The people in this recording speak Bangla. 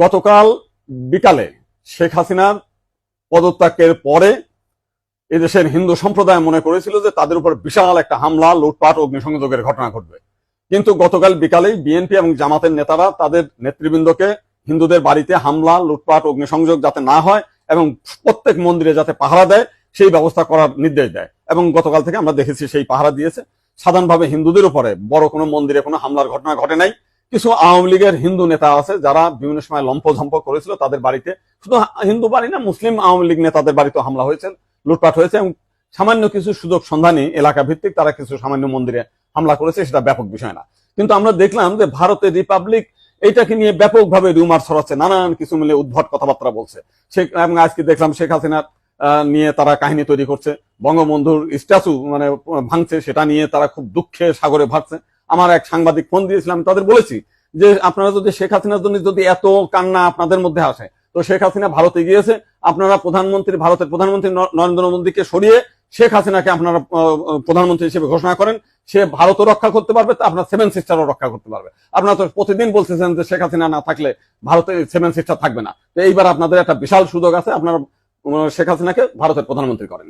গতকাল বিকালে শেখ হাসিনার পদত্যাগের পরে এদেশের হিন্দু সম্প্রদায় মনে করেছিল যে তাদের উপর বিশাল একটা হামলা, লুটপাট, অগ্নিসংযোগের ঘটনা ঘটবে। কিন্তু গতকাল বিকালেই বিএনপি এবং জামাতের নেতারা তাদের নেতৃবৃন্দকে হিন্দুদের বাড়িতে হামলা, লুটপাট, অগ্নিসংযোগ যাতে না হয় এবং প্রত্যেক মন্দিরে যাতে পাহারা দেয় সেই ব্যবস্থা করার নির্দেশ দেয়। এবং গতকাল থেকে আমরা দেখেছি সেই পাহারা দিয়েছে। সাধারণভাবে হিন্দুদের উপরে বড় কোনো মন্দিরে কোনো হামলার ঘটনা ঘটে নাই। কিছু আওয়ামী লীগের হিন্দু নেতা আছে যারা বিভিন্ন সময় লম্পঝম্প করেছিল, তাদের বাড়িতে, শুধু হিন্দু বাড়ি না, মুসলিম আওয়ামী লীগ নেতাদের বাড়িতে হামলা হয়েছে, লুটপাট হয়েছে এবং সামান্য কিছু সুযোগ সন্ধানী এলাকা ভিত্তিক তারা কিছু সামান্য মন্দিরে হামলা করেছে, সেটা ব্যাপক বিষয় না। কিন্তু আমরা দেখলাম যে ভারতের রিপাবলিক এইটাকে নিয়ে ব্যাপকভাবে রিউমার ছড়াচ্ছে, নানান কিছু মিলে উদ্ভট কথাবার্তা বলছে। এবং আজকে দেখলাম শেখ হাসিনার নিয়ে তারা কাহিনী তৈরি করছে, বঙ্গবন্ধুর স্ট্যাচু মানে ভাঙছে, সেটা নিয়ে তারা খুব দুঃখে সাগরে ভাসছে। আমার এক সাংবাদিক ফোন দিয়েছিলাম, তাদের বলেছি যে আপনারা যদি শেখ হাসিনার জন্য যদি এত কান্না আপনাদের মধ্যে আসে, তো শেখ হাসিনা ভারতে গিয়েছে, আপনারা ভারতের প্রধানমন্ত্রী নরেন্দ্র মোদীকে সরিয়ে শেখ হাসিনাকে আপনারা প্রধানমন্ত্রী হিসেবে ঘোষণা করেন, সে ভারতও রক্ষা করতে পারবে, আপনার সেভেন সিস্টারও রক্ষা করতে পারবে। আপনারা তো প্রতিদিন বলতেছেন যে শেখ হাসিনা না থাকলে ভারতে সেভেন সিস্টার থাকবে না। তো এইবার আপনাদের একটা বিশাল সুযোগ আছে, আপনারা শেখ হাসিনাকে ভারতের প্রধানমন্ত্রী করেন।